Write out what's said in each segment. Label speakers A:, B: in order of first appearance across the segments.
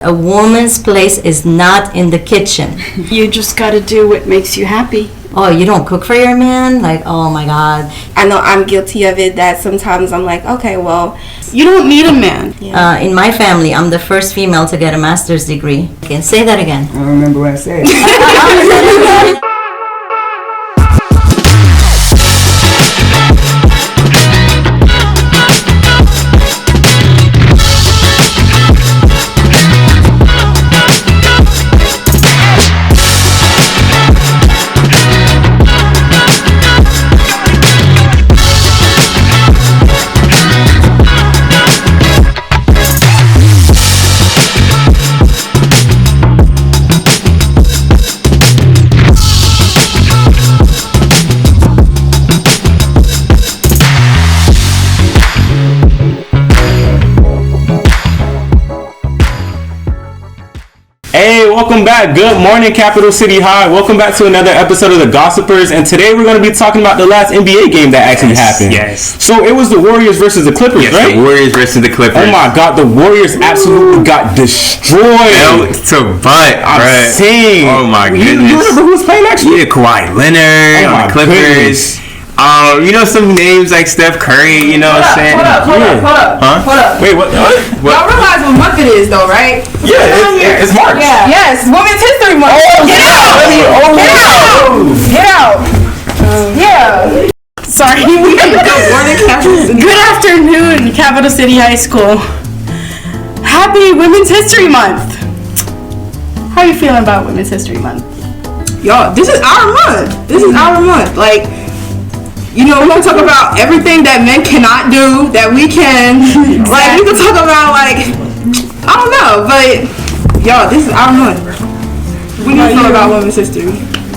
A: A woman's place is not in the kitchen.
B: You just gotta do what makes you happy.
A: Oh, you don't cook for your man? Like, oh my God.
C: I know I'm guilty of it, that sometimes I'm like, okay, well.
B: You don't need a man.
C: Yeah.
A: In my family, I'm the first female to get a master's degree. Okay, say that again.
D: I don't remember what I said.
E: Hey, welcome back. Good morning, Capital City High. Welcome back to another episode of The Gossipers. And today we're going to be talking about the last NBA game that actually happened.
F: Yes.
E: So it was the Warriors versus the Clippers, right?
F: The Warriors versus the Clippers.
E: Oh my God, the Warriors absolutely got destroyed.
F: L to butt,
E: I'm saying.
F: Oh my goodness.
E: You remember who was playing actually?
F: Yeah, Kawhi Leonard on the Clippers.
E: Goodness.
F: You know some names like Steph Curry, you know what I'm saying?
C: Hold up.
E: Wait, what?
C: Y'all realize what month it is, though, right?
E: Yeah, it's March.
C: Yeah. Yes, Women's History Month.
E: Oh,
C: Get out! Get out! Yeah.
B: Sorry. Good afternoon, Capital City High School. Happy Women's History Month. How are you feeling about Women's History Month?
C: Y'all, this is our month. Like, you know, we're gonna talk about everything that men cannot do that we can. Like, we can talk about, like, I don't know, but y'all, this is our month. We need to talk about women's history.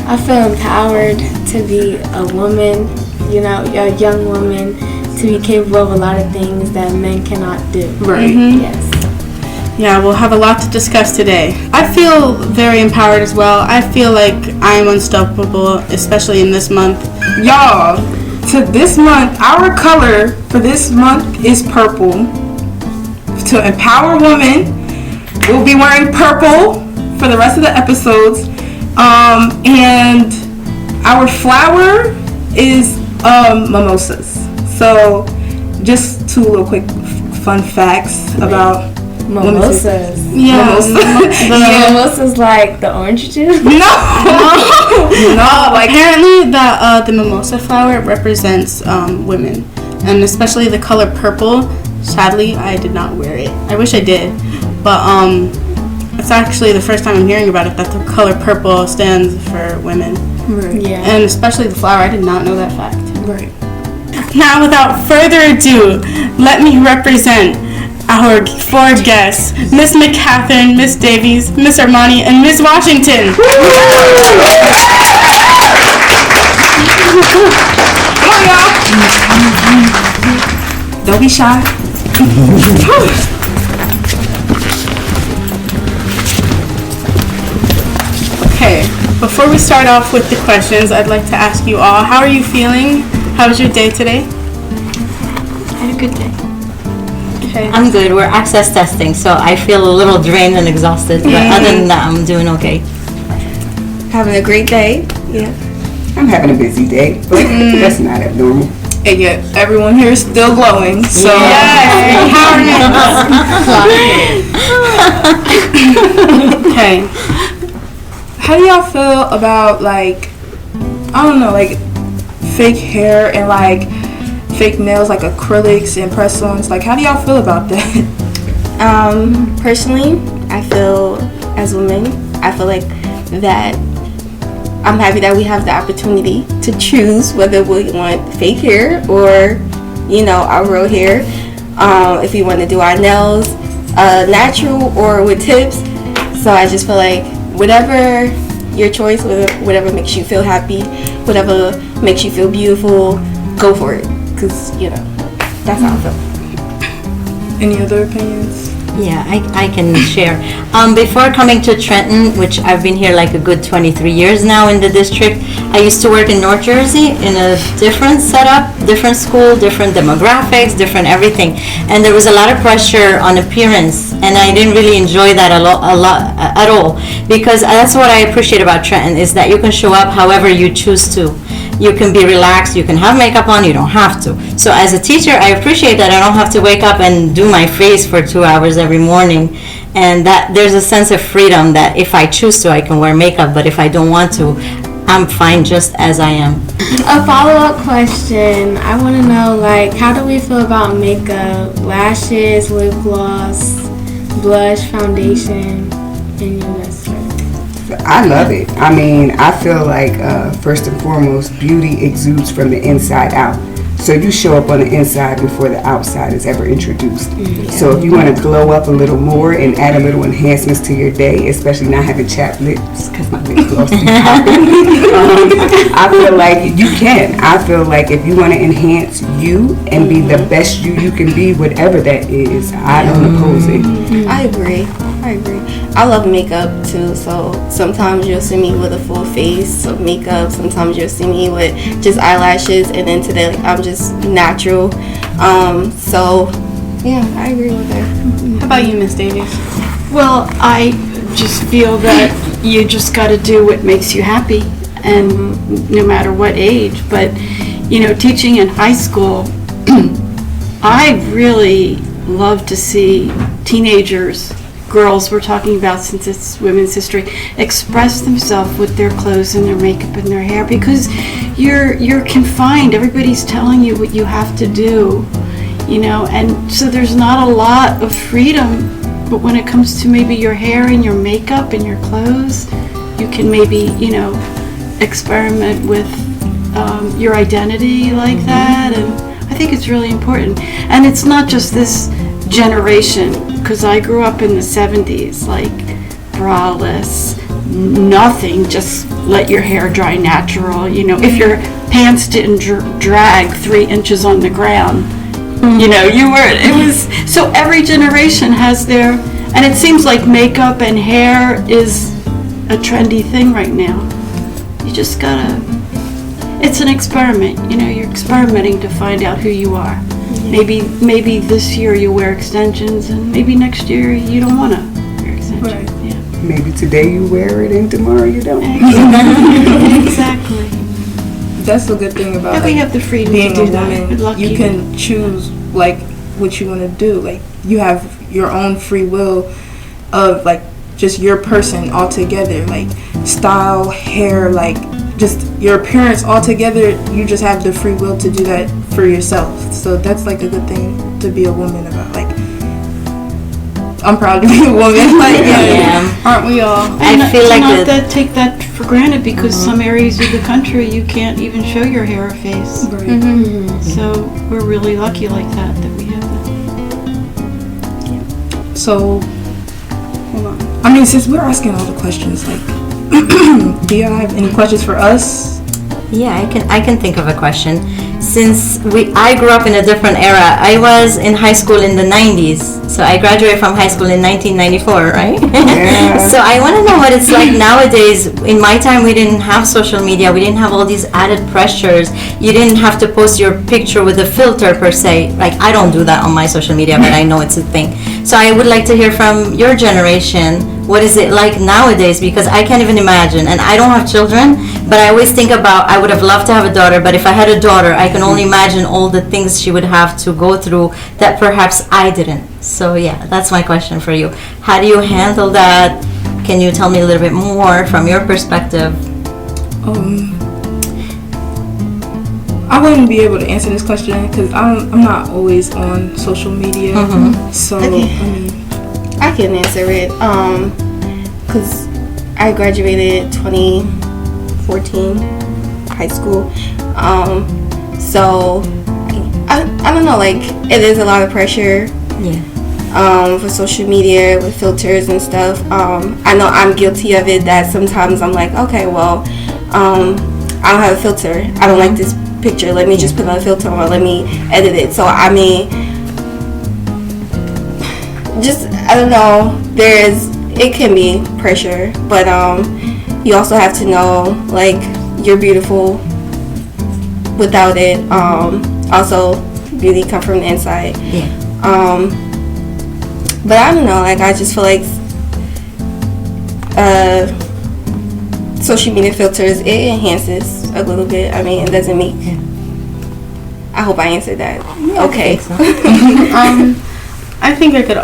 G: I feel empowered to be a woman, you know, a young woman, to be capable of a lot of things that men cannot do.
C: Right.
G: Yes.
B: Yeah, we'll have a lot to discuss today. I feel very empowered as well. I feel like I am unstoppable, especially in this month.
C: Y'all, to this month, our color for this month is purple. To empower women, we'll be wearing purple for the rest of the episodes. And our flower is mimosas. So, just two little quick fun facts about
G: Mimosas.
B: Yeah.
G: Mimosas like the orange juice?
C: No, like
B: Apparently, the mimosa flower represents women, and especially the color purple. Sadly, I did not wear it. I wish I did, but it's actually the first time I'm hearing about it, that the color purple stands for women.
C: right.
G: Yeah.
B: And especially the flower. I did not know that fact.
C: Right.
B: Now, without further ado, let me represent our four guests: Miss McCathern, Miss Davies, Miss Armani, and Miss Washington.
C: Come on, y'all. Don't be shy.
B: Okay, before we start off with the questions, I'd like to ask you all, how are you feeling? How was your day today?
A: I had a good day.
B: Okay.
A: I'm good. We're access testing, so I feel a little drained and exhausted. But other than that, I'm doing okay.
C: Having a great day. Yeah.
D: I'm having a busy day, but that's not abnormal.
C: And yet, everyone here is still glowing. So.
B: Okay.
C: How do y'all feel about, like, I don't know, like, fake hair and, like, fake nails, like acrylics and press-ons? Like, how do y'all feel about that?
G: Personally, I feel, as women, I feel like that I'm happy that we have the opportunity to choose whether we want fake hair or, you know, our real hair. If we want to do our nails natural or with tips. So I just feel like whatever your choice, whatever makes you feel happy, whatever makes you feel beautiful, go for it. Because, you know, that's how I feel.
C: Any other opinions?
A: Yeah, I can share. Before coming to Trenton, which I've been here like a good 23 years now in the district, I used to work in North Jersey in a different setup, different school, different demographics, different everything. And there was a lot of pressure on appearance, and I didn't really enjoy that a lot at all, because that's what I appreciate about Trenton, is that you can show up however you choose to. You can be relaxed, you can have makeup on, you don't have to. So as a teacher, I appreciate that I don't have to wake up and do my face for 2 hours every morning, and that there's a sense of freedom that if I choose to, I can wear makeup, but if I don't want to, I'm fine just as I am.
H: A follow-up question. I want to know, like, how do we feel about makeup, lashes, lip gloss, blush, foundation, and your best friend?
D: I love it. I mean, I feel like first and foremost, beauty exudes from the inside out. So you show up on the inside before the outside is ever introduced. So if you want to glow up a little more and add a little enhancements to your day, especially not having chapped lips, because my lip gloss is popping, I feel like you can. I feel like if you want to enhance you and be the best you can be, whatever that is, I don't oppose it.
G: I agree. I love makeup too, so sometimes you'll see me with a full face of makeup, sometimes you'll see me with just eyelashes, and then today, like, I'm just natural. So yeah, I agree with that.
B: How about you, Miss Davies?
I: Well, I just feel that you just got to do what makes you happy, and no matter what age. But, you know, teaching in high school, I really love to see teenagers, girls we're talking about, since it's Women's History, express themselves with their clothes and their makeup and their hair, because you're confined. Everybody's telling you what you have to do, you know, and so there's not a lot of freedom. But when it comes to maybe your hair and your makeup and your clothes, you can maybe, you know, experiment with your identity like that, and I think it's really important. And it's not just this generation, because I grew up in the 70s, like braless, nothing, just let your hair dry natural. You know, if your pants didn't drag 3 inches on the ground, you know, you were, it was, so every generation has their, and it seems like makeup and hair is a trendy thing right now. You just gotta, it's an experiment, you know, you're experimenting to find out who you are. Maybe this year you wear extensions, and maybe next year you don't want to wear extensions. Right. Yeah.
D: Maybe today you wear it and tomorrow you don't.
I: Exactly.
C: That's a good thing about,
I: like, we have the freedom
C: being
I: to do
C: a woman.
I: that.
C: You can choose like what you want to do. Like, you have your own free will of like just your person altogether, like style, hair, like just your appearance altogether. You just have the free will to do that for yourself. So that's like a good thing to be a woman about. Like, I'm proud to be a woman. Like,
A: Yeah.
B: Aren't we all?
A: I feel like
I: not that take that for granted, because some areas of the country you can't even show your hair or face.
B: Right.
I: So we're really lucky like that we have that.
C: So, hold on. I mean, since we're asking all the questions, like, do y'all have any questions for us?
A: Yeah, I can think of a question. Since I grew up in a different era. I was in high school in the 90s. So I graduated from high school in 1994, right?
D: Yeah.
A: So I want to know what it's like nowadays. In my time, we didn't have social media. We didn't have all these added pressures. You didn't have to post your picture with a filter per se. Like, I don't do that on my social media, but I know it's a thing. So I would like to hear from your generation. What is it like nowadays? Because I can't even imagine. And I don't have children, but I always think about, I would have loved to have a daughter, but if I had a daughter, I can only imagine all the things she would have to go through that perhaps I didn't. So yeah, that's my question for you. How do you handle that? Can you tell me a little bit more from your perspective?
C: I wouldn't be able to answer this question because I'm not always on social media. So
G: I can answer it. Because I graduated 2014 high school. So I don't know, like, it is a lot of pressure.
A: Yeah.
G: For social media with filters and stuff. I know I'm guilty of it, that sometimes I'm like, okay, well, I don't have a filter. I don't like this picture. Let me just put on a filter, or let me edit it. So I mean, just, I don't know, it can be pressure, but you also have to know, like, you're beautiful without it. Also, beauty comes from the inside.
A: Yeah.
G: But I don't know, like, I just feel like social media filters, it enhances a little bit. I mean, it doesn't make. I hope I answered that.
A: Yeah,
G: okay.
B: I think I could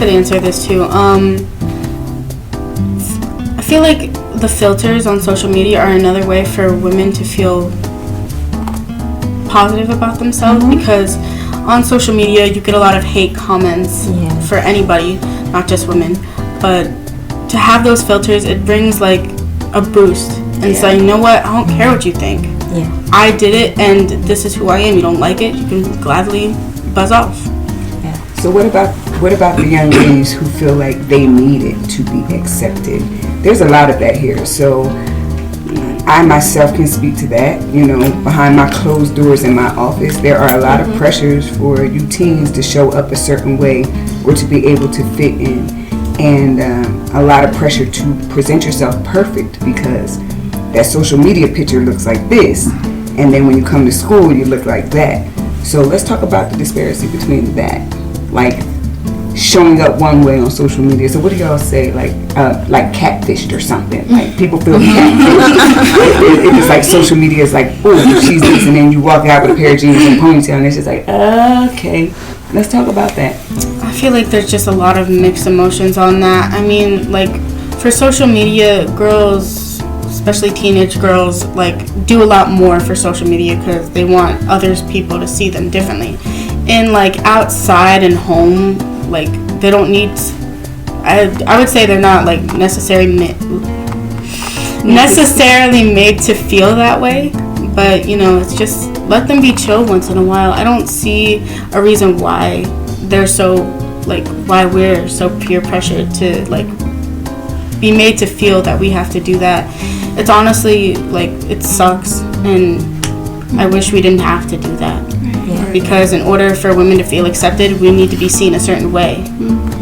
B: answer this too. I feel like the filters on social media are another way for women to feel positive about themselves, because on social media you get a lot of hate comments for anybody, not just women. But to have those filters, it brings like a boost and say, you know what, I don't care what you think.
A: Yeah.
B: I did it and this is who I am. You don't like it, you can gladly buzz off.
D: So what about the young ladies who feel like they need it to be accepted? There's a lot of that here. So I myself can speak to that. You know, behind my closed doors in my office, there are a lot of pressures for you teens to show up a certain way or to be able to fit in, and a lot of pressure to present yourself perfect, because that social media picture looks like this, and then when you come to school you look like that. So let's talk about the disparity between that, like showing up one way on social media. So what do y'all say, like catfished or something? Like people feel catfished. It's like social media is like, oh, she's this, and then you walk out with a pair of jeans and ponytail, and it's just like, okay, let's talk about that.
B: I feel like there's just a lot of mixed emotions on that. I mean, like, for social media, girls, especially teenage girls, like, do a lot more for social media because they want others people to see them differently. And like outside and home, like, they don't need, I would say they're not like necessarily made to feel that way. But you know, it's just, let them be chill once in a while. I don't see a reason why they're so, like, why we're so peer pressured to like be made to feel that we have to do that. It's honestly, like, it sucks, and I wish we didn't have to do that. Because in order for women to feel accepted, we need to be seen a certain way.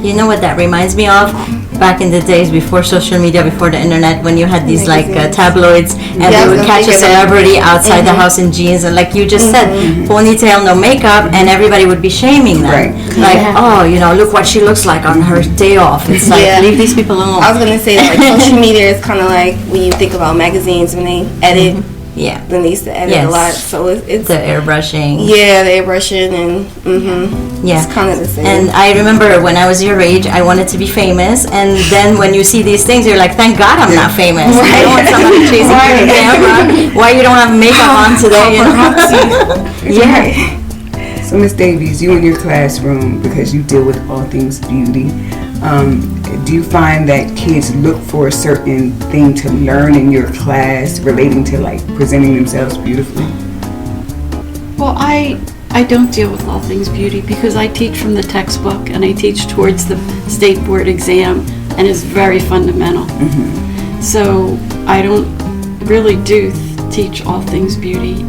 A: You know what that reminds me of? Back in the days before social media, before the internet, when you had these like tabloids, and they would catch a celebrity outside the house in jeans, and like you just said, ponytail, no makeup, and everybody would be shaming them.
D: Right.
A: Like, oh, you know, look what she looks like on her day off. It's like, leave these people alone.
G: I was gonna say, like, social media is kind of like when you think about magazines when they edit.
A: Yeah.
G: Then they used to edit a lot, so it's
A: the airbrushing.
G: Yeah, the airbrushing, and it's kind of the same.
A: And I remember when I was your age, I wanted to be famous, and then when you see these things, you're like, thank God I'm not famous. I don't want somebody chasing me the camera. Why you don't have makeup on today? You know? Yeah.
D: So Miss Davies, you in your classroom, because you deal with all things beauty, do you find that kids look for a certain thing to learn in your class relating to like presenting themselves beautifully?
I: Well, I don't deal with all things beauty because I teach from the textbook, and I teach towards the state board exam, and it's very fundamental. So I don't really do teach all things beauty.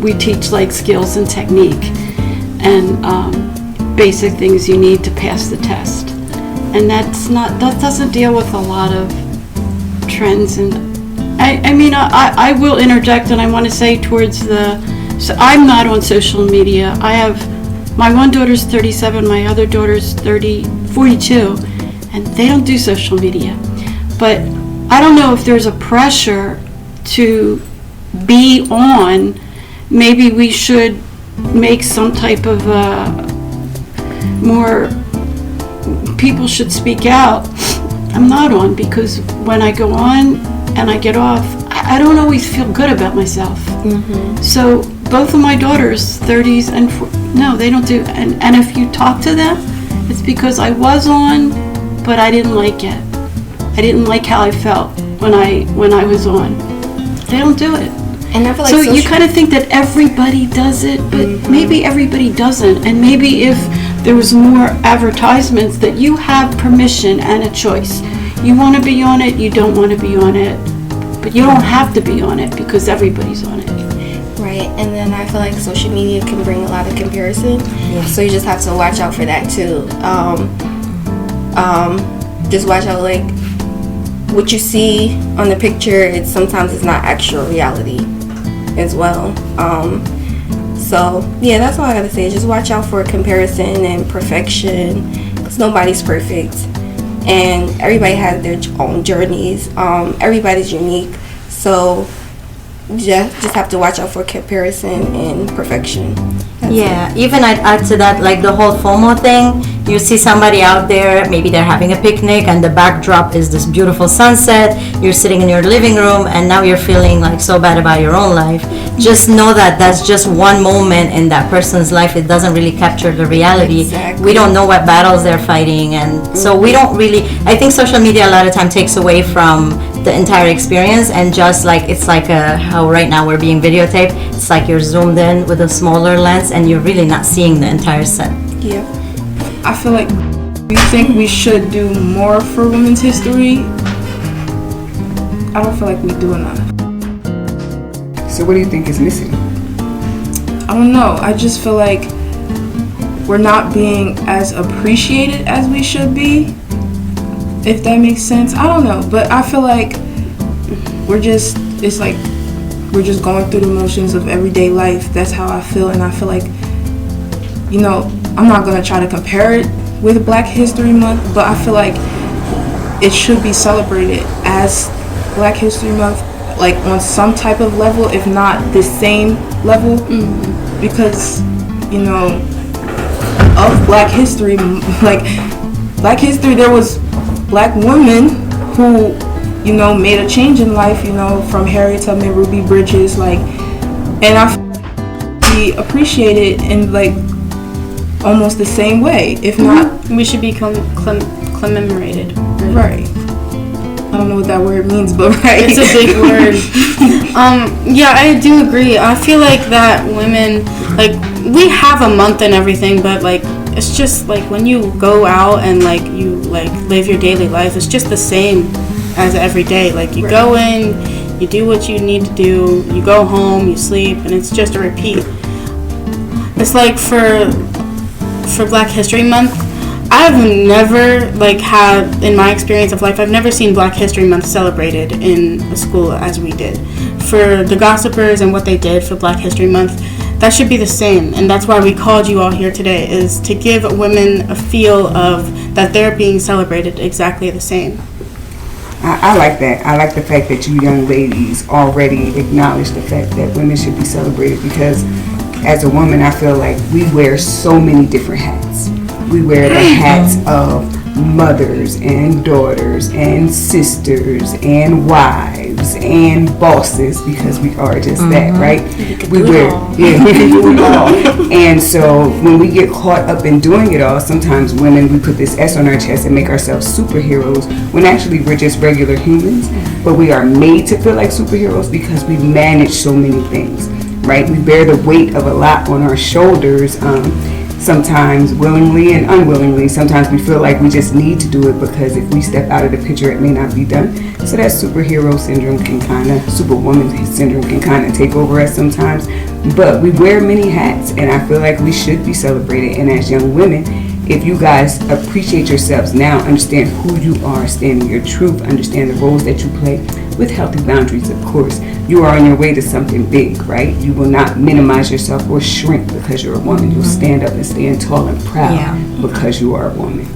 I: We teach like skills and technique and basic things you need to pass the test. And that doesn't deal with a lot of trends. And I mean, I will interject, and I want to say so I'm not on social media. I have, my one daughter's 37, my other daughter's 42, and they don't do social media. But I don't know if there's a pressure to be on. Maybe we should make some type of more, people should speak out. I'm not on, because when I go on and I get off, I don't always feel good about myself. So both of my daughters, 30s and no, they don't do, and if you talk to them, it's because I was on, but I didn't like it. I didn't like how I felt when I was on. They don't do it.
G: And I feel like
I: so you kind of think that everybody does it, but maybe everybody doesn't. And maybe if there was more advertisements, that you have permission and a choice. You want to be on it, you don't want to be on it, but you don't have to be on it because everybody's on it.
G: Right. Right, and then I feel like social media can bring a lot of comparison.
A: Yeah.
G: So you just have to watch out for that too. Just watch out, like, what you see on the picture, sometimes it's not actual reality as well. So yeah, that's all I gotta say. Just watch out for comparison and perfection, because nobody's perfect, and everybody has their own journeys. Everybody's unique, so just have to watch out for comparison and perfection. That's
A: Yeah, even I'd add to that, like the whole FOMO thing. You see somebody out there, maybe they're having a picnic and the backdrop is this beautiful sunset. You're sitting in your living room and now you're feeling like so bad about your own life. Just know that that's just one moment in that person's life. It doesn't really capture the reality.
G: Exactly.
A: We don't know what battles they're fighting, and so we don't really, I think social media a lot of time takes away from the entire experience, and just like, it's like how right now we're being videotaped. It's like you're zoomed in with a smaller lens and you're really not seeing the entire set.
G: Yeah.
C: I feel like we think we should do more for women's history. I don't feel like we do enough.
D: So what do you think is missing?
C: I don't know. I just feel like we're not being as appreciated as we should be, if that makes sense. I don't know, but I feel like it's like we're just going through the motions of everyday life. That's how I feel, and I feel like, you know, I'm not gonna try to compare it with Black History Month, but I feel like it should be celebrated as Black History Month, like on some type of level, if not the same level, because, you know, of Black history, like Black history, there was Black women who, you know, made a change in life, you know, from Harriet Tubman, Ruby Bridges, like, and I be appreciated in like almost the same way, if not.
B: We should be commemorated.
C: Right. I don't know what that word means, but right.
B: It's a big word. Yeah, I do agree. I feel like that women, like, we have a month and everything, but like, it's just like when you go out and like you like live your daily life, it's just the same as every day. Like, you go in, you do what you need to do, you go home, you sleep, and it's just a repeat. It's like for Black History Month, I've never, like, had, in my experience of life, I've never seen Black History Month celebrated in a school as we did. For the Gossipers and what they did for Black History Month, that should be the same. And that's why we called you all here today, is to give women a feel of that they're being celebrated exactly the same.
D: I like that. I like the fact that you young ladies already acknowledge the fact that women should be celebrated, because as a woman, I feel like we wear so many different hats. We wear the hats of mothers and daughters and sisters and wives and bosses, because we are just that, right? We can do it all. And so when we get caught up in doing it all, sometimes women, we put this S on our chest and make ourselves superheroes, when actually we're just regular humans, but we are made to feel like superheroes because we manage so many things, right? We bear the weight of a lot on our shoulders, sometimes willingly and unwillingly. Sometimes we feel like we just need to do it because if we step out of the picture, it may not be done. So that superhero syndrome can kind of, superwoman syndrome can kind of take over us sometimes. But we wear many hats, and I feel like we should be celebrated. And as young women, if you guys appreciate yourselves now, understand who you are, stand in your truth, understand the roles that you play, with healthy boundaries, of course, you are on your way to something big, right? You will not minimize yourself or shrink because you're a woman. You'll stand up and stand tall and proud because you are a woman.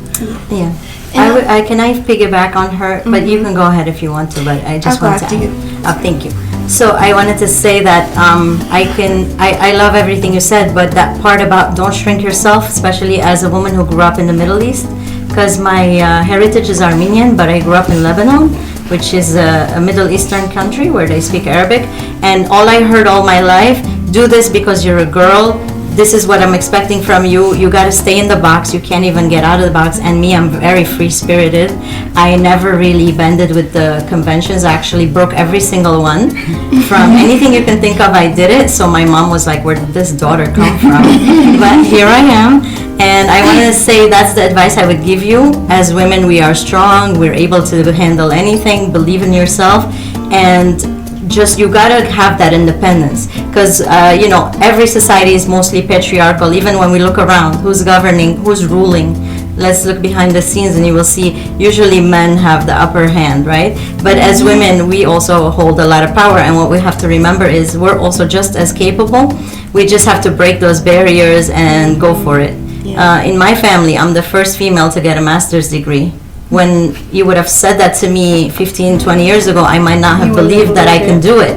A: Yeah. Can I piggyback on her? But you can go ahead if you want to, but I just want to thank you. So I wanted to say that I love everything you said, but that part about don't shrink yourself, especially as a woman who grew up in the Middle East, because my heritage is Armenian, but I grew up in Lebanon, which is a Middle Eastern country where they speak Arabic, and all I heard all my life, do this because you're a girl, this is what I'm expecting from you, you gotta stay in the box, you can't even get out of the box. And me, I'm very free-spirited. I never really bended with the conventions. I actually broke every single one. From anything you can think of, I did it. So my mom was like, where did this daughter come from? But here I am. And I wanted to say that's the advice I would give you. As women, we are strong, we're able to handle anything, believe in yourself, and just you gotta have that independence, because you know, every society is mostly patriarchal. Even when we look around, who's governing, who's ruling? Let's look behind the scenes and you will see usually men have the upper hand, right? But as women, we also hold a lot of power, and what we have to remember is we're also just as capable. We just have to break those barriers and go for it. In my family, I'm the first female to get a master's degree. When you would have said that to me 15, 20 years ago, I might not have believed that I can do it.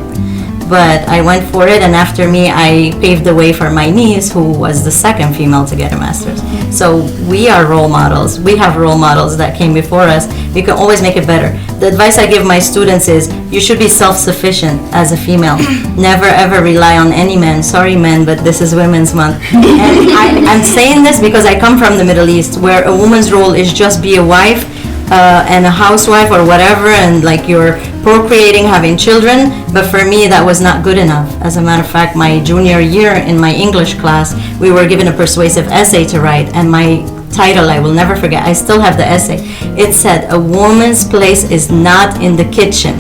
A: But I went for it, and after me, I paved the way for my niece, who was the second female to get a master's. So we are role models. We have role models that came before us. We can always make it better. The advice I give my students is, you should be self-sufficient as a female. Never ever rely on any man. Sorry men, but this is Women's Month. And I'm saying this because I come from the Middle East, where a woman's role is just be a wife, and a housewife or whatever, and like you're procreating, having children. But for me, that was not good enough. As a matter of fact, my junior year in my English class, we were given a persuasive essay to write, and my title, I will never forget, I still have the essay. It said, "A woman's place is not in the kitchen."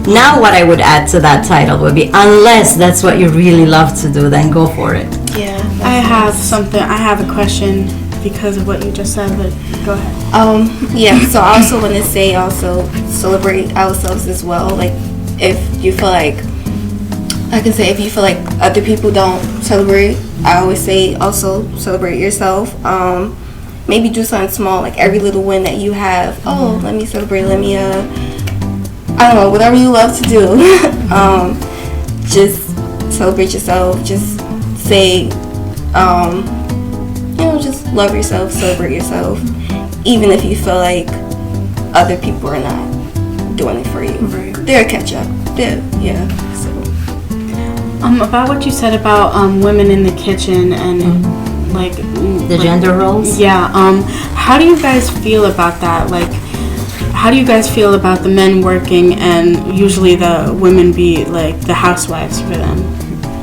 A: Now what I would add to that title would be, unless that's what you really love to do, then go for it.
B: Yeah, I have a question because of what you just said, but go ahead.
G: Yeah, so I also want to say also celebrate ourselves as well. Like, if you feel like, I can say if you feel like other people don't celebrate, I always say also celebrate yourself. Maybe do something small, like every little win that you have. Oh, let me celebrate, let me, I don't know, whatever you love to do. Just celebrate yourself, just say, you know, just love yourself, celebrate yourself, even if you feel like other people are not doing it for you.
B: Right.
G: They'll catch up. Yeah. So.
B: About what you said about women in the kitchen and like
A: The gender roles?
B: Yeah. How do you guys feel about that? Like, how do you guys feel about the men working and usually the women be like the housewives for them?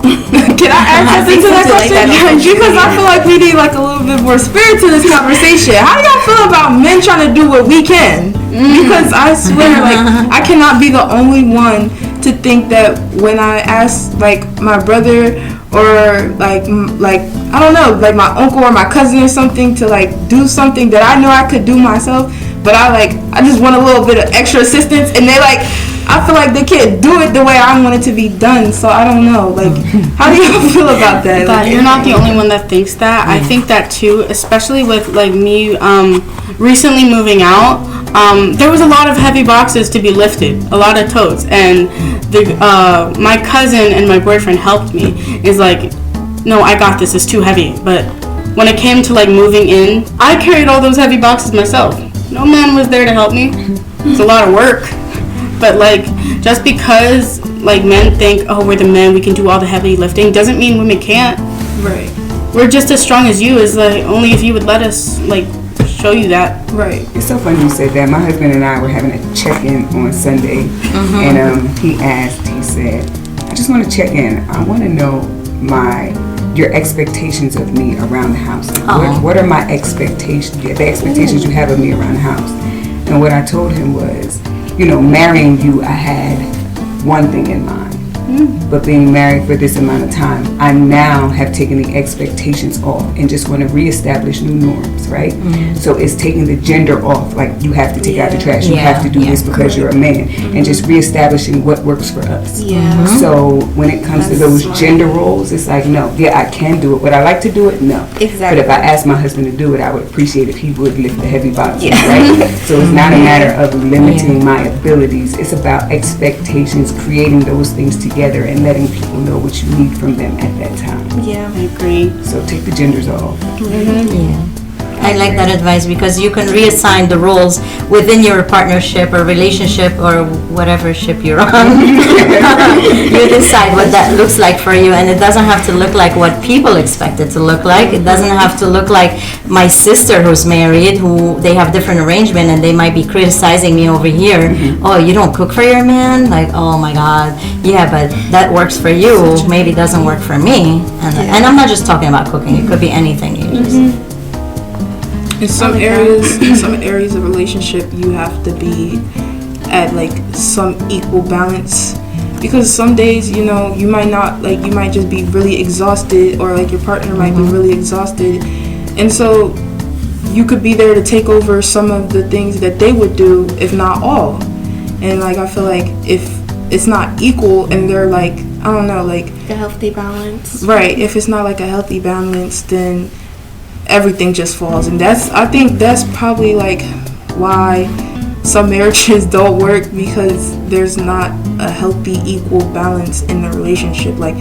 C: Can I add something to that question? Because I feel like we need like a little bit more spirit to this conversation. How do y'all feel about men trying to do what we can? Because I swear, like, I cannot be the only one to think that when I ask like my brother or like I don't know, like my uncle or my cousin or something to like do something that I know I could do myself, but I just want a little bit of extra assistance, and they like, I feel like they can't do it the way I want it to be done. So I don't know, like, how do you feel about that?
B: But you're not the only one that thinks that. I think that too, especially with like me recently moving out. There was a lot of heavy boxes to be lifted, a lot of totes, and my cousin and my boyfriend helped me. It's like, no, I got this, it's too heavy. But when it came to like moving in, I carried all those heavy boxes myself. No man was there to help me. It's a lot of work. But like, just because like men think, oh, we're the men, we can do all the heavy lifting, doesn't mean women can't.
C: Right.
B: We're just as strong as you, is like only if you would let us like show you that.
C: Right.
D: It's so funny you said that. My husband and I were having a check-in on Sunday, and he said, I just want to check in. I want to know your expectations of me around the house. Like, what are my expectations, the expectations you have of me around the house? And what I told him was, you know, marrying you, I had one thing in mind. But being married for this amount of time, I now have taken the expectations off and just want to reestablish new norms, right? So it's taking the gender off, like you have to take out the trash, you have to do this because you're a man, and just reestablishing what works for us. So when it comes to those gender roles, it's like, no, I can do it. Would I like to do it? No.
G: Exactly.
D: But if I asked my husband to do it, I would appreciate if he would lift the heavy boxes, right? So it's not a matter of limiting my abilities. It's about expectations, creating those things together and letting people know what you need from them at that time.
G: Yeah.
B: I agree.
D: So take the genders off.
A: Yeah. I like that advice, because you can reassign the roles within your partnership or relationship or whatever ship you're on. You decide what that looks like for you, and it doesn't have to look like what people expect it to look like. It doesn't have to look like my sister who's married, who they have different arrangement and they might be criticizing me over here. Oh, you don't cook for your man? Like, oh my God. Yeah, but that works for you. Maybe it doesn't work for me. And I'm not just talking about cooking. It could be anything. You just
C: In some areas of relationship, you have to be at like some equal balance. because some days, you know, you might not, like, you might just be really exhausted, or like your partner might be really exhausted, and so you could be there to take over some of the things that they would do, if not all. And like, I feel like if it's not equal and they're like, I don't know, like
G: A healthy balance.
C: right, if it's not like a healthy balance, then everything just falls. And I think that's probably like why some marriages don't work, because there's not a healthy, equal balance in the relationship. Like,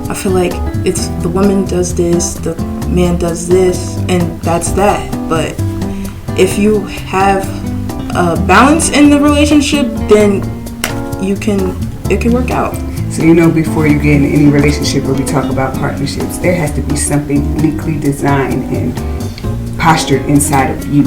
C: I feel like it's the woman does this, the man does this, and that's that. But if you have a balance in the relationship, then it can work out.
D: So, you know, before you get in any relationship where we talk about partnerships, there has to be something uniquely designed and postured inside of you.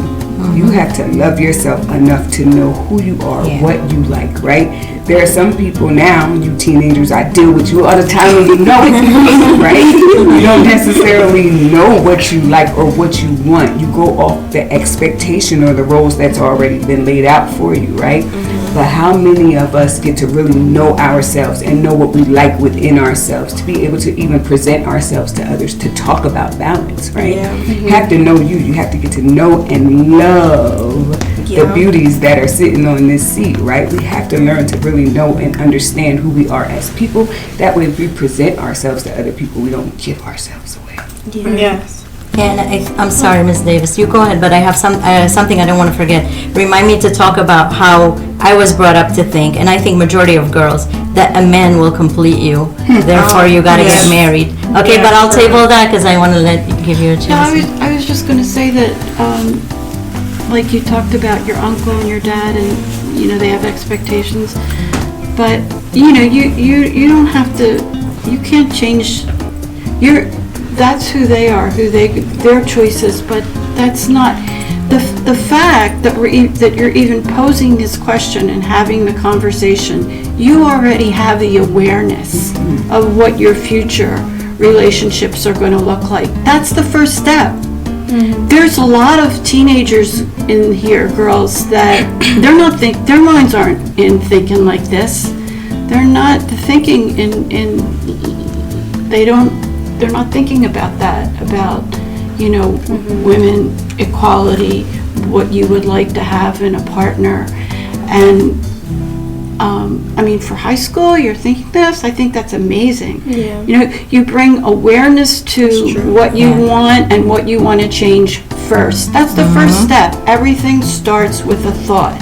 D: You have to love yourself enough to know who you are, what you like, right? There are some people now, you teenagers, I deal with you all the time and you know it, right? You don't necessarily know what you like or what you want. You go off the expectation or the roles that's already been laid out for you, right? But how many of us get to really know ourselves and know what we like within ourselves, to be able to even present ourselves to others, to talk about balance, right? You have to know you. You have to get to know and love the beauties that are sitting on this seat, right? We have to learn to really know and understand who we are as people. That way, if we present ourselves to other people, we don't give ourselves away.
C: Yes.
A: And I'm sorry, Ms. Davis, you go ahead, but I have something I don't want to forget. Remind me to talk about how I was brought up to think, and I think majority of girls, that a man will complete you, therefore you got to get married. Okay, but I'll table that because I want to give you a chance.
I: I was just going to say that, like you talked about your uncle and your dad, and you know they have expectations, but you know you don't have to. You can't change. That's who they are, their choices, but that's not the fact that that you're even posing this question and having the conversation. You already have the awareness of what your future relationships are going to look like. That's the first step. There's a lot of teenagers in here, girls, that their minds aren't in thinking like this. They're not thinking they're not thinking about that, about, you know, women equality, what you would like to have in a partner. And I mean, for high school, you're thinking this, I think that's amazing.
G: Yeah.
I: You know, you bring awareness to what you want and what you want to change first. That's the first step. Everything starts with a thought.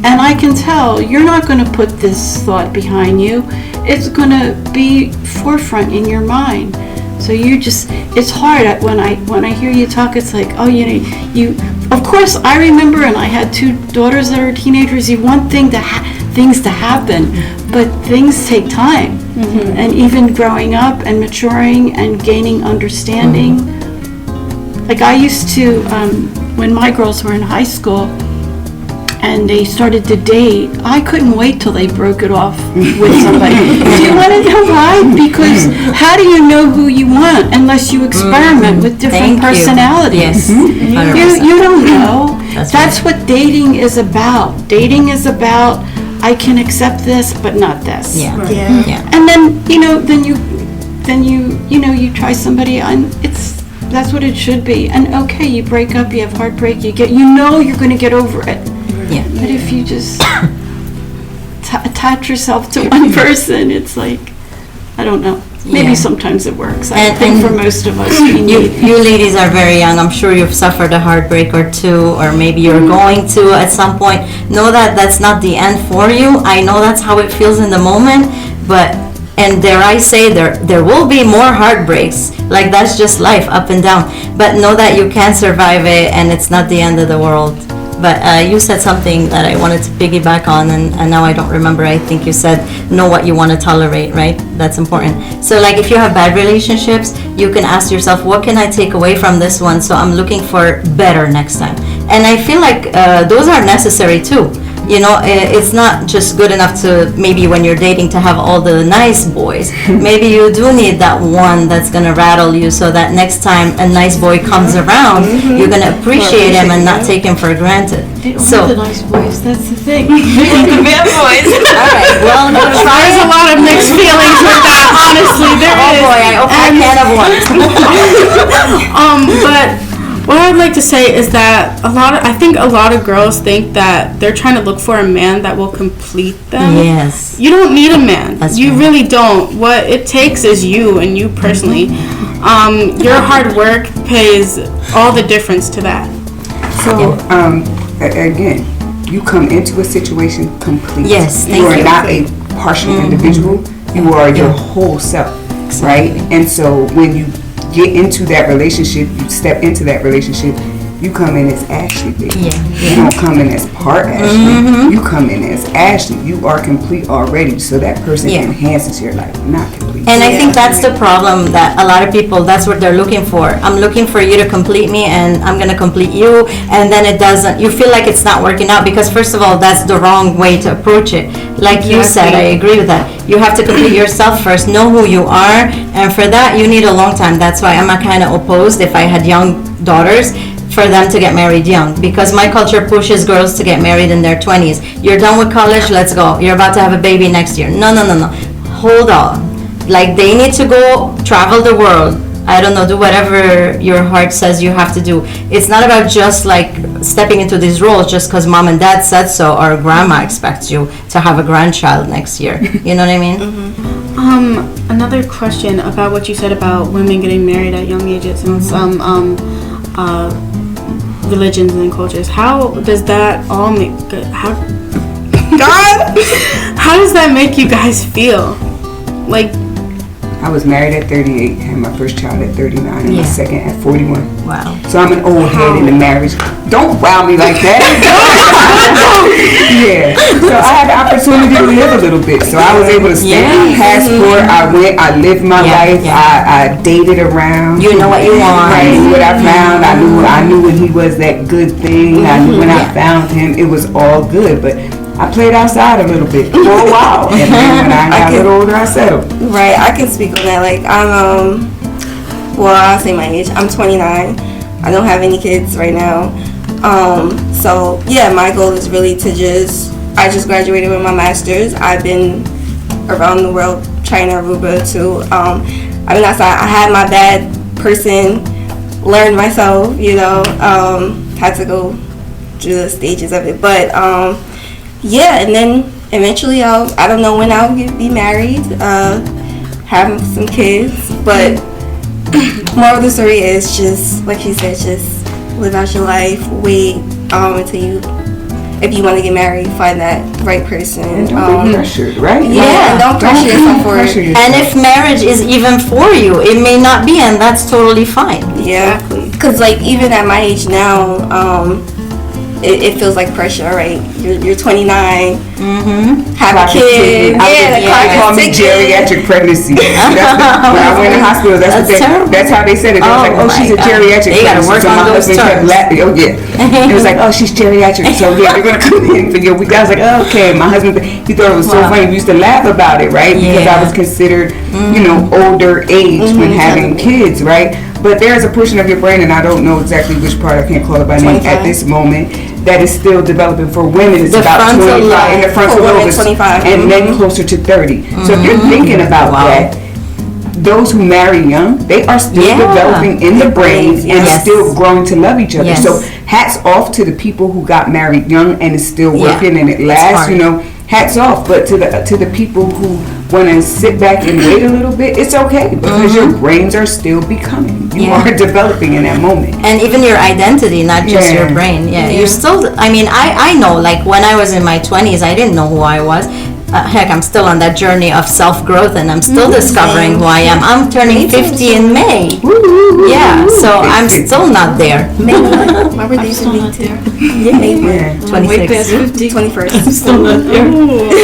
I: And I can tell you're not going to put this thought behind you. It's going to be forefront in your mind. So it's hard when I hear you talk. It's like, oh, you know, you. Of course, I remember, and I had two daughters that are teenagers. You want things to happen, but things take time. And even growing up and maturing and gaining understanding. Like I used to, when my girls were in high school, and they started to date, I couldn't wait till they broke it off with somebody. Do you want to know why? Because how do you know who you want unless you experiment with different personalities?
A: Yes.
I: You don't know. That's what dating is about. Dating is about, I can accept this, but not this.
A: Yeah.
I: And then, you try somebody on, that's what it should be. And okay, you break up, you have heartbreak, you're going to get over it.
A: Yeah.
I: But if you just attach yourself to one person, it's like, I don't know. Maybe sometimes it works. I think for most of us,
A: you ladies are very young. I'm sure you've suffered a heartbreak or two, or maybe you're going to at some point. Know that that's not the end for you. I know that's how it feels in the moment, and dare I say, there will be more heartbreaks. Like, that's just life, up and down. But know that you can survive it, and it's not the end of the world. But you said something that I wanted to piggyback on, and now I don't remember. I think you said, know what you want to tolerate, right? That's important. So, like, if you have bad relationships, you can ask yourself, what can I take away from this one? So I'm looking for better next time. And I feel like those are necessary, too. You know, it's not just good enough to maybe when you're dating to have all the nice boys. Maybe you do need that one that's gonna rattle you, so that next time a nice boy comes around, you're gonna appreciate him and not take him for granted. So,
I: the nice boys, that's the thing. The bad boys.
A: all right, well,
B: There's a lot of mixed feelings with that, honestly. There
A: oh
B: is.
A: boy, I opened a can of worms.
B: But what I'd like to say is that I think a lot of girls think that they're trying to look for a man that will complete them.
A: Yes.
B: You don't need a man.
A: That's
B: you
A: right.
B: really don't. What it takes is you and you personally. Your hard work pays all the difference to that.
D: So, again, you come into a situation complete.
A: Yes, thank
D: you are
A: you.
D: not a partial individual. You are your whole self, right? And so when you get into that relationship, you step into that relationship, you come in as Ashley, baby. You don't come in as part Ashley. You come in as Ashley. You are complete already, so that person enhances your life, not complete.
A: And I think that's the problem, that a lot of people, that's what they're looking for. I'm looking for you to complete me, and I'm going to complete you, and then it doesn't, you feel like it's not working out, because first of all, that's the wrong way to approach it. Like you said, I agree with that. You have to complete yourself first, know who you are, and for that, you need a long time. That's why I'm kind of opposed, if I had young daughters, for them to get married young, because my culture pushes girls to get married in their 20s. You're done with college, let's go. You're about to have a baby next year. No. Hold on. Like, they need to go travel the world. I don't know, do whatever your heart says you have to do. It's not about just like stepping into these roles just because mom and dad said so, or grandma expects you to have a grandchild next year. You know what I mean?
B: Another question about what you said about women getting married at young ages in some religions and cultures. How does that all make how does that make you guys feel? Like,
D: I was married at 38, had my first child at 39, and my second at 41.
A: Wow.
D: So I'm an old head in the marriage. Don't wow me like that. Yeah. So I had the opportunity to live a little bit. So I was able to stamp my passport. I went, I lived my life. I dated around.
A: You know what you want.
D: I knew what I found. I knew when he was that good thing. I knew when I found him. It was all good. But I played outside a little bit for a while, and then when I got a little older, I settled.
G: Right, I can speak on that. Like, I'm, I'll say my age. I'm 29. I don't have any kids right now. So, yeah, my goal is really to I just graduated with my master's. I've been around the world, China, Aruba, too. I've been outside. I had my bad person, learned myself, had to go through the stages of it. But, yeah, and then eventually I don't know when I'll be married, have some kids, but moral of the story is just, like you said, just live out your life, wait until if you want to get married, find that right person.
D: And don't be pressured, right?
G: Yeah, and don't pressure yourself for it.
A: And if marriage is even for you, it may not be, and that's totally fine.
G: Yeah, because like even at my age now, it feels like pressure, right? You're 29, have a kid.
D: They call me geriatric pregnancy. When I went to hospital, that's how they said it. They was like, oh, she's a geriatric
A: pregnancy. They gotta work on those terms.
D: Oh, yeah. It was like, oh, she's geriatric. So, yeah, they're going to come in for your week. I was like, oh, okay. My husband, he thought it was so funny. We used to laugh about it, right? Because I was considered, older age when having kids, right? But there's a portion of your brain, and I don't know exactly which part, I can't call it by name at this moment, that is still developing for women. It's about 25 in the frontal lobe,
G: 25,
D: and men closer to 30. So if you're thinking about that, those who marry young, they are still developing in the brain and still growing to love each other. So hats off to the people who got married young and is still working and it lasts, hats off. But to the people who want to sit back and wait a little bit, it's okay, because your brains are still becoming. You are developing in that moment.
A: And even your identity, not just your brain. You're still, I know, like when I was in my 20s, I didn't know who I was. Heck, I'm still on that journey of self-growth, and I'm still discovering who I am. I'm turning 50 in May. Yeah, so I'm still not there.
G: My birthday's in May too.
A: Yeah, 26.
G: 21st.
I: I'm still not there.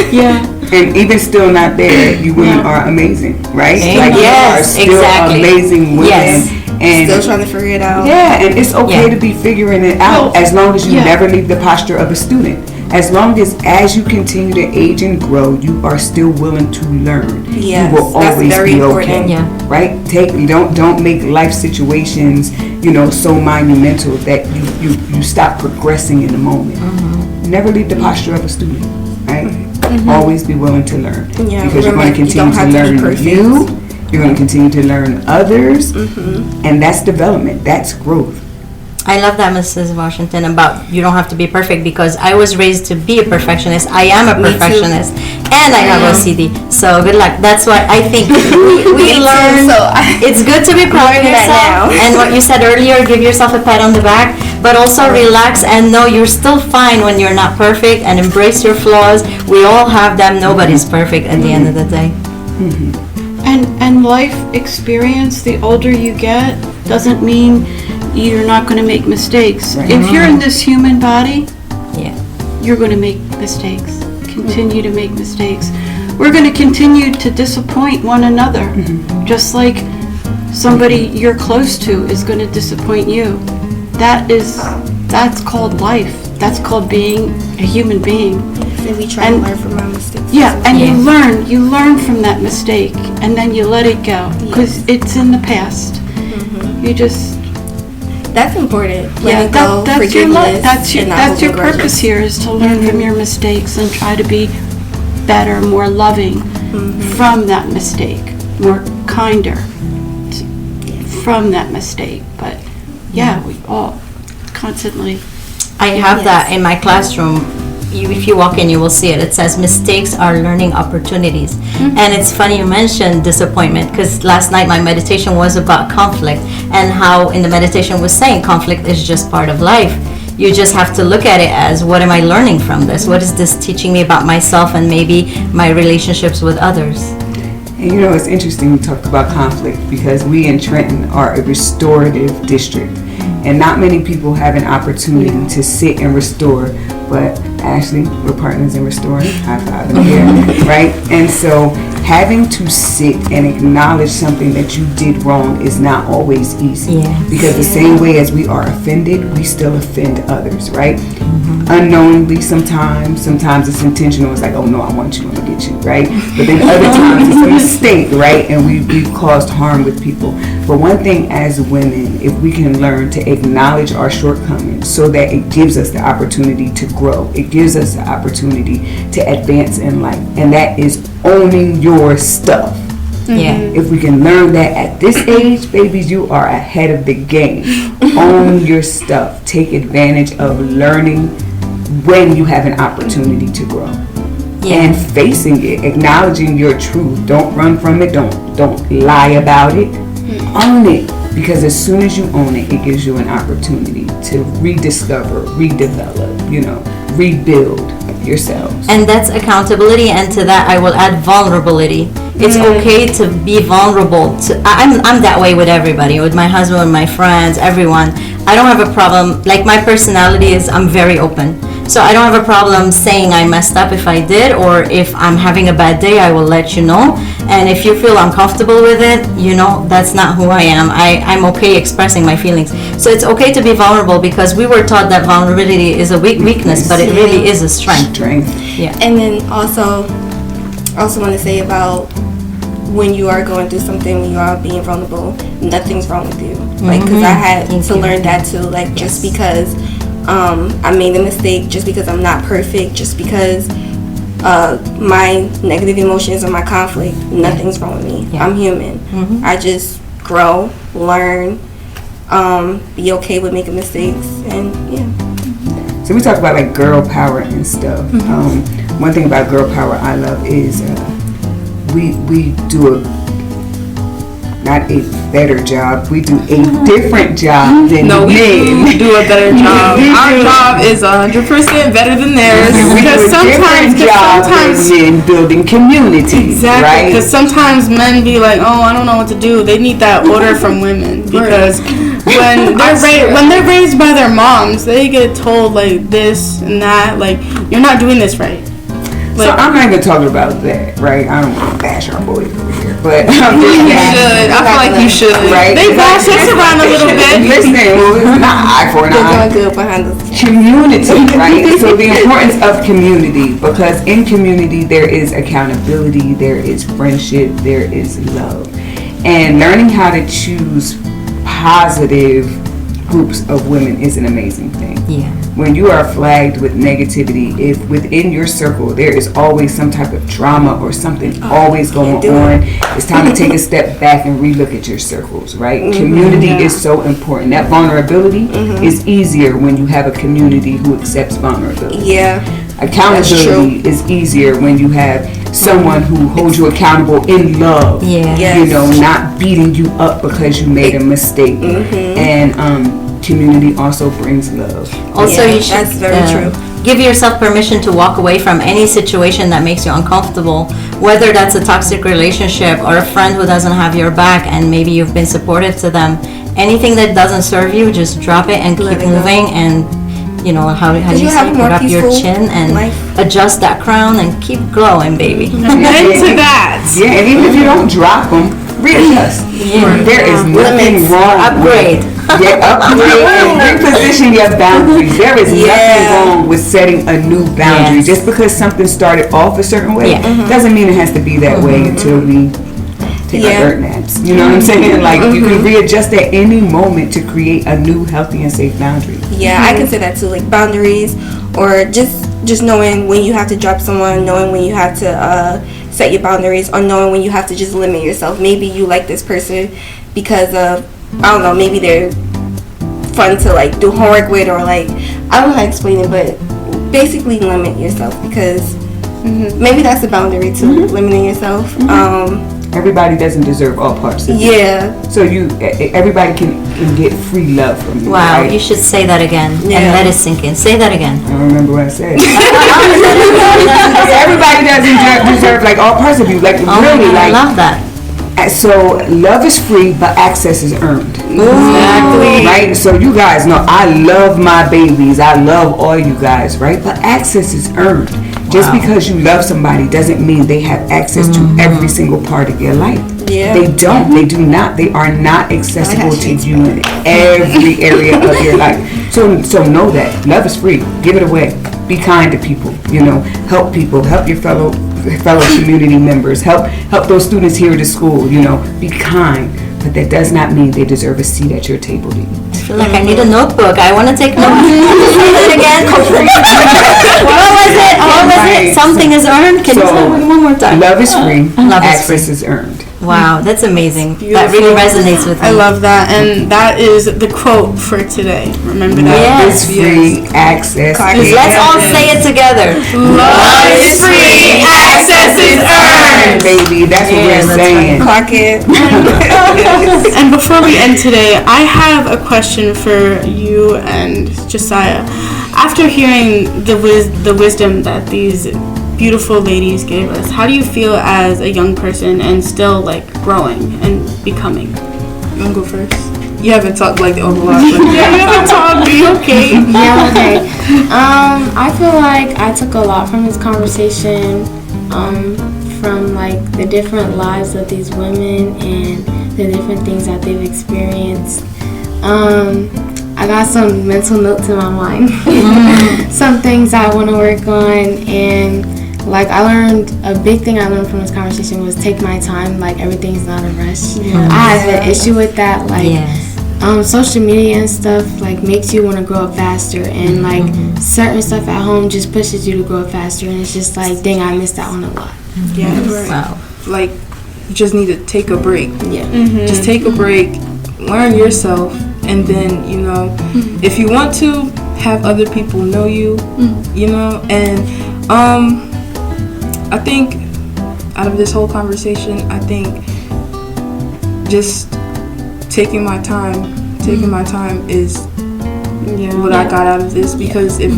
I: Yeah.
D: And even still not there, you women are amazing, right? Like you are still amazing women. And
G: still trying to figure it out.
D: Yeah, and it's okay to be figuring it out as long as you never leave the posture of a student. As long as you continue to age and grow, you are still willing to learn.
G: Yes,
D: you will
G: that's
D: always
G: very
D: be
G: important.
D: okay.
A: Yeah.
D: Right? Don't make life situations, so monumental that you stop progressing in the moment. Never leave the posture of a student, right? Always be willing to learn.
G: Yeah,
D: because you're going to
G: you don't
D: continue to
G: have to be
D: learn
G: perfect.
D: you're going to continue to learn others, and that's development, that's growth.
A: I love that, Mrs. Washington, about you don't have to be perfect, because I was raised to be a perfectionist. I am a perfectionist, and I have OCD. So good luck. That's why I think we learn. It's good to be proud of yourself. And what you said earlier, give yourself a pat on the back, but also relax and know you're still fine when you're not perfect, and embrace your flaws. We all have them. Nobody's perfect at the end of the day.
I: And life experience, the older you get, doesn't mean you're not going to make mistakes. If you're in this human body, you're going to make mistakes. Continue to make mistakes. We're going to continue to disappoint one another, just like somebody you're close to is going to disappoint you. That's called life. That's called being a human being.
G: And we try to learn from our mistakes.
I: Yeah, and you learn from that mistake, and then you let it go, because it's in the past. You just...
G: That's important.
I: That's your life. That's your purpose here, is to learn from your mistakes and try to be better, more loving from that mistake, more kinder from that mistake. But we all constantly.
A: I have that in my classroom. If you walk in, you will see it. It says mistakes are learning opportunities. And it's funny you mentioned disappointment, because last night my meditation was about conflict, and how in the meditation was saying conflict is just part of life. You just have to look at it as, what am I learning from this? What is this teaching me about myself and maybe my relationships with others?
D: And it's interesting we talk about conflict, because we in Trenton are a restorative district, and not many people have an opportunity to sit and restore. But Ashley, we're partners in restoring. High five in the air, right? And so having to sit and acknowledge something that you did wrong is not always easy. Because the same way as we are offended, we still offend others, right? Unknowingly sometimes it's intentional. It's like, oh no, I want you, I'm gonna get you, right? But then other times it's a mistake, right? And we've caused harm with people. But one thing as women, if we can learn to acknowledge our shortcomings so that it gives us the opportunity to grow, it gives us the opportunity to advance in life, and that is owning your stuff. If we can learn that at this age, babies, you are ahead of the game. Own your stuff. Take advantage of learning when you have an opportunity to grow. And facing it, acknowledging your truth. Don't run from it. Don't lie about it. Own it, because as soon as you own it, it gives you an opportunity to rediscover, redevelop, rebuild yourselves.
A: And that's accountability, and to that I will add vulnerability. It's okay to be vulnerable. I'm that way with everybody, with my husband, with my friends, everyone. I don't have a problem. Like, my personality is, I'm very open. So I don't have a problem saying I messed up if I did, or if I'm having a bad day, I will let you know. And if you feel uncomfortable with it, that's not who I am. I'm okay expressing my feelings. So it's okay to be vulnerable, because we were taught that vulnerability is a weakness, but it really is a strength. Yeah.
G: And then also want to say about when you are going through something, when you are being vulnerable, nothing's wrong with you. Like, because I had to learn that too. Like, just because I made a mistake, just because I'm not perfect, just because my negative emotions or my conflict, nothing's wrong with me. I'm human. I just grow, learn, be okay with making mistakes, and
D: So we talk about like girl power and stuff. One thing about girl power I love is we do not a better job. We do a different job than men.
C: We do a better job. Our job is 100% better than theirs. Because sometimes
D: men building communities.
C: Exactly. Because sometimes men be like, oh, I don't know what to do. They need that order from women, because when they're raised by their moms, they get told like this and that, like, you're not doing this right.
D: So I'm not even talking about that, right? I don't want to bash our boys over here. but I'm just
C: You
D: saying,
C: should. I feel like you should.
D: right?
B: They boss us around a little bit.
D: Listen, well, it's not eye for an
G: They're
D: eye.
G: doing good behind the
D: Community, right? So the importance of community, because in community there is accountability, there is friendship, there is love, and learning how to choose positive groups of women is an amazing thing.
A: Yeah.
D: When you are flagged with negativity, if within your circle there is always some type of drama or something always going on, it's time to take a step back and relook at your circles, right? Community is so important. That vulnerability is easier when you have a community who accepts vulnerability.
G: Yeah.
D: Accountability is easier when you have someone who holds you accountable in love.
A: Yeah.
G: Yes.
D: You know, not beating you up because you made a mistake. And community also brings love.
A: Also,
G: Yeah,
A: you should
G: that's very true.
A: give yourself permission to walk away from any situation that makes you uncomfortable, whether that's a toxic relationship or a friend who doesn't have your back and maybe you've been supportive to them. Anything that doesn't serve you, just drop it and keep
G: Let it go.
A: moving. And you know how do
G: you
A: you
G: have
A: say,
G: a more
A: put up your
G: peaceful
A: chin and
G: life.
A: adjust that crown and keep glowing, baby.
B: Amen to that.
D: Yeah, and even if you don't drop them, readjust. There is nothing wrong
A: Upgrade.
D: with upgrade and reposition your boundaries. There is nothing wrong with setting a new boundary.
A: Yes.
D: Just because something started off a certain way doesn't mean it has to be that way until we take our dirt naps. You know what I'm saying? Like you can readjust at any moment to create a new healthy and safe boundary.
G: Yeah, I can say that too, like boundaries, or just knowing when you have to drop someone, knowing when you have to set your boundaries, or knowing when you have to just limit yourself. Maybe you like this person because of, I don't know, maybe they're fun to like do homework with, or like, I don't know how to explain it, but basically limit yourself, because maybe that's a boundary too, limiting yourself.
D: Everybody doesn't deserve all parts of you.
G: Yeah.
D: So everybody can get free love from you.
A: Wow,
D: right?
A: you should say that again and let it sink in. Say that again.
D: I don't remember what I said. Everybody doesn't deserve like all parts of you. Like really,
A: I
D: like
A: love that.
D: so love is free, but access is earned.
A: Exactly.
D: Right? So you guys know I love my babies. I love all you guys, right? But access is earned. Just because you love somebody doesn't mean they have access to every single part of your life.
G: Yeah.
D: They don't. They do not. They are not accessible to you in every area of your life. So know that love is free. Give it away. Be kind to people. You know, help people. Help your fellow community members. Help those students here at the school. You know, be kind. But that does not mean they deserve a seat at your table to eat.
A: I feel like I need a notebook. I want to take notes. Say that again. What was it? What was it? Something is earned. Can you say it one more time?
D: Love is free.
A: Love is
D: Access is earned.
A: Wow, that's amazing. That really resonates with me.
B: I love that, and that is the quote for today. Remember that?
D: Love
A: Yes.
D: is free. Access is
A: Let's all say it together.
B: Love is free, access is earned.
D: baby. That's what we're saying.
G: Clock it.
B: And before we end today, I have a question for you and Josiah. After hearing the wisdom that these beautiful ladies gave us, how do you feel as a young person and still like growing and becoming?
C: You wanna go first? You haven't talked like the overlap.
B: Yeah, you haven't told me, okay?
H: Yeah, okay. I feel like I took a lot from this conversation, from like the different lives of these women and the different things that they've experienced. I got some mental notes in my mind, some things I want to work on, and like a big thing I learned from this conversation was take my time. Like everything's not a rush. I have an issue with that. Like social media and stuff like makes you want to grow up faster, and like certain stuff at home just pushes you to grow up faster, and it's just like, dang, I missed out on a lot.
C: Yes.
A: Wow.
C: Like, you just need to take a break.
H: Yeah.
C: Just take a break, learn yourself, and then, you know, if you want to, have other people know you, you know, and I think out of this whole conversation, I think just taking my time is what I got out of this, because if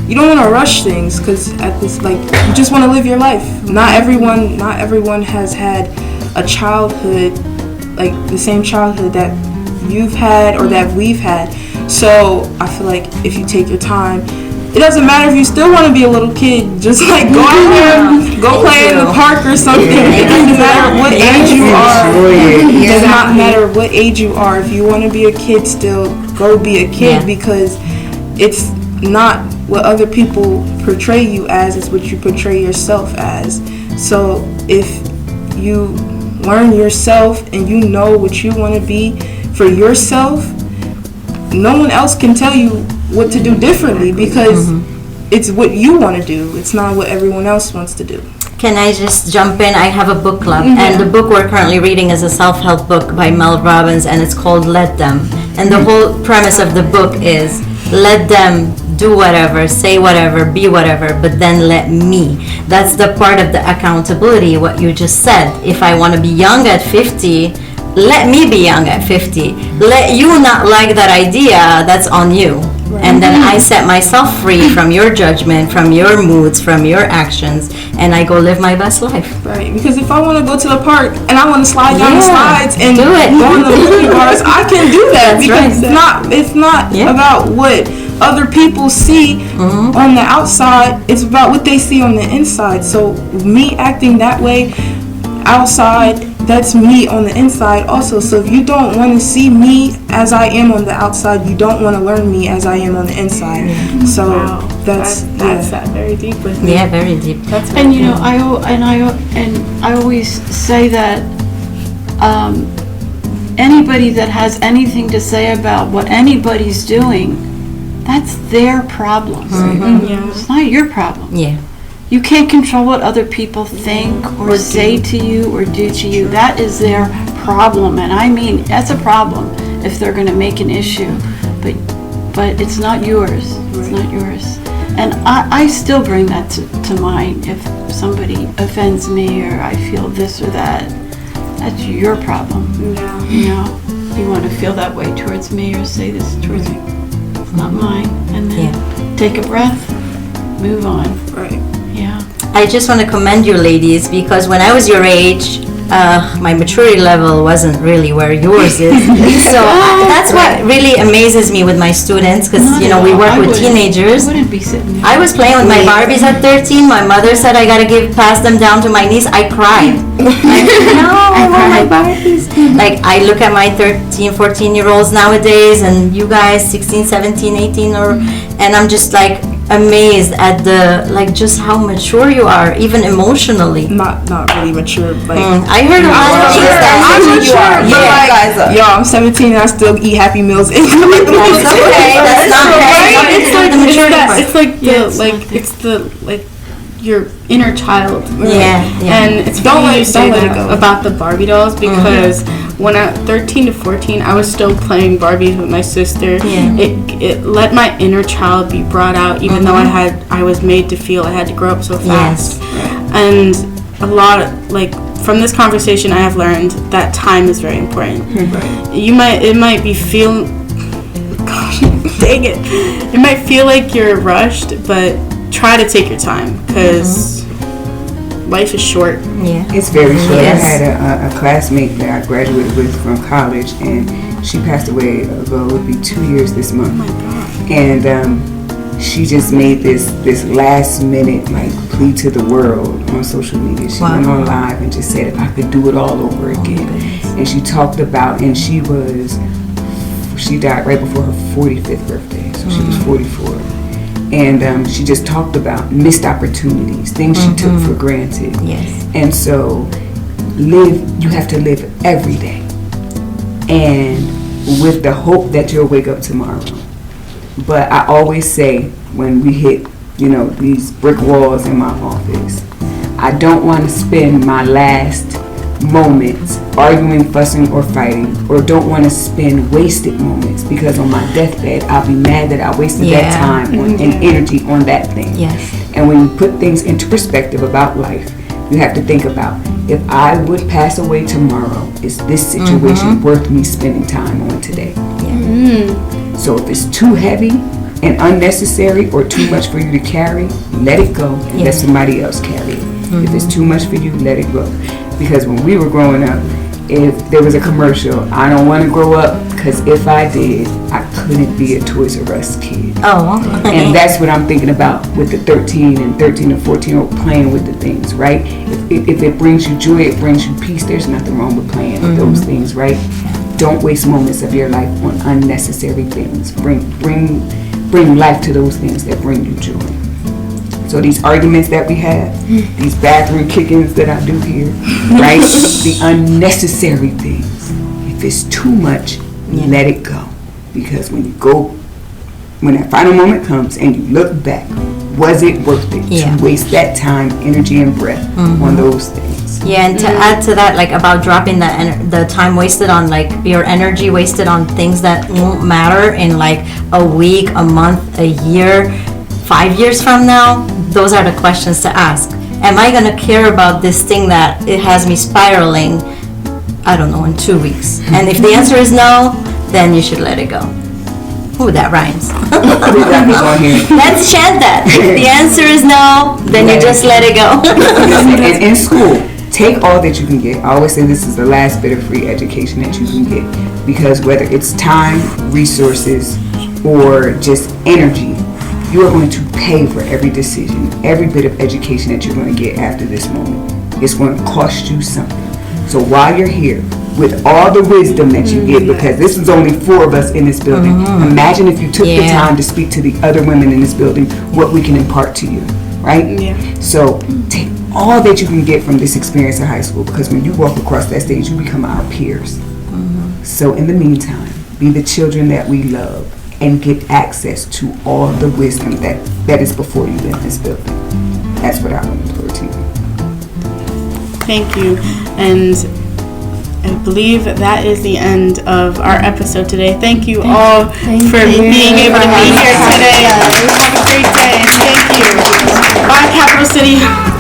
C: you don't want to rush things, because at this, like, you just want to live your life. Not everyone has had a childhood, like the same childhood that you've had or that we've had. So I feel like if you take your time, it doesn't matter if you still want to be a little kid. Just like go out there, go play in the park or something. It doesn't matter what age you are. It does not matter what age you are. If you want to be a kid still, go be a kid because it's not what other people portray you as, it's what you portray yourself as. So if you learn yourself and you know what you want to be for yourself, no one else can tell you what to do differently because it's what you want to do. It's not what everyone else wants to do.
A: Can I just jump in? I have a book club, and the book we're currently reading is a self-help book by Mel Robbins, and it's called Let Them. And the whole premise of the book is let them do whatever, say whatever, be whatever, but then let me. That's the part of the accountability, what you just said. If I want to be young at 50, let me be young at 50. Let you not like that idea, that's on you. And then I set myself free from your judgment, from your moods, from your actions, and I go live my best life.
C: Right, because if I want to go to the park and I want to slide down the slides and
A: do it.
C: go on the movie bars, I can do that.
A: That's
C: because
A: right.
C: it's not about what other people see on the outside. It's about what they see on the inside. So me acting that way outside, that's me on the inside also. So if you don't want to see me as I am on the outside, you don't want to learn me as I am on the inside. So that's
B: that very deep with me.
A: Yeah, very deep.
I: And you know, I always say that anybody that has anything to say about what anybody's doing, that's their problem. It's not your problem.
A: Yeah.
I: You can't control what other people think or say to you or do to you. That is their problem, and I mean that's a problem if they're going to make an issue, but it's not yours. It's not yours. And I still bring that to mind. If somebody offends me or I feel this or that, that's your problem.
B: Yeah.
I: You know, you want to feel that way towards me or say this towards me. It's not mine. And then take a breath, move on.
C: right.
I: Yeah.
A: I just want to commend you ladies because when I was your age, my maturity level wasn't really where yours is. So that's what really amazes me with my students because, you know, we work with teenagers.
I: I wouldn't be sitting there.
A: I was playing with my Barbies at 13. My mother said I got to pass them down to my niece. I cried. No, I want my Barbies. Like, I look at my 13, 14-year-olds nowadays and you guys, 16, 17, 18, and I'm just like, amazed at just how mature you are, even emotionally.
C: Not really mature. Like
A: I heard a lot of things that
C: I'm mature.
A: Yeah.
C: Yo, I'm 17 and I still eat Happy Meals.
A: That's okay. That's not bad. It's like the maturity part.
B: It's the your inner child.
A: Yeah.
B: And it's
C: Don't
B: funny
C: let
B: you say
C: it
B: that
C: go.
B: about the Barbie dolls because when I 13 to 14, I was still playing Barbies with my sister.
A: Yeah.
B: It let my inner child be brought out, even though I was made to feel I had to grow up so fast. And a lot of, from this conversation, I have learned that time is very important. It might be gosh, dang it. It might feel like you're rushed, but try to take your time because life is short.
A: Yeah.
D: It's very short.
A: Yes.
D: I had a classmate that I graduated with from college, and she passed away ago. It would be 2 years this month. Oh my God. And she just made this last minute plea to the world on social media. She went on live and just said if I could do it all over again. And she talked about, and she died right before her 45th birthday, so she was 44. And she just talked about missed opportunities, things she took for granted.
A: Yes.
D: And so you have to live every day. And with the hope that you'll wake up tomorrow. But I always say when we hit, these brick walls in my office, I don't want to spend my last moments arguing, fussing, or fighting, or don't want to spend wasted moments because on my deathbed I'll be mad that I wasted that time and energy on that thing.
A: Yes.
D: And when you put things into perspective about life, you have to think about if I would pass away tomorrow, is this situation worth me spending time on today? So if it's too heavy and unnecessary or too much for you to carry, let it go and let somebody else carry it. If it's too much for you, let it go. Because when we were growing up, if there was a commercial, I don't want to grow up because if I did, I couldn't be a Toys R Us kid.
A: Oh.
D: And that's what I'm thinking about with the 13 and 14-year-old playing with the things, right? If it brings you joy, it brings you peace, there's nothing wrong with playing with those things, right? Don't waste moments of your life on unnecessary things. Bring life to those things that bring you joy. So these arguments that we have, these bathroom kickings that I do here, right? The unnecessary things. If it's too much, let it go. Because when that final moment comes and you look back, was it worth it to waste that time, energy, and breath on those things?
A: Yeah, and to add to that, like about dropping the time wasted on like your energy wasted on things that won't matter in like a week, a month, a year, 5 years from now, those are the questions to ask. Am I gonna care about this thing that it has me spiraling, I don't know, in 2 weeks? And if the answer is no, then you should let it go. Ooh, that rhymes. Let's chant that. If the answer is no, then you just let it go.
D: And in school, take all that you can get. I always say this is the last bit of free education that you can get. Because whether it's time, resources, or just energy, you are going to pay for every decision, every bit of education that you're going to get after this moment. It's going to cost you something. So while you're here, with all the wisdom that you get, because this is only 4 of us in this building, imagine if you took the time to speak to the other women in this building, what we can impart to you, right? Yeah. So take all that you can get from this experience in high school, because when you walk across that stage, you become our peers. So in the meantime, be the children that we love and get access to all the wisdom that is before you in this building. That's what I want to pour to you.
B: Thank you. And I believe that is the end of our episode today. Thank you all for being able to be here today. Have a great day. Thank you. Bye, Capital City.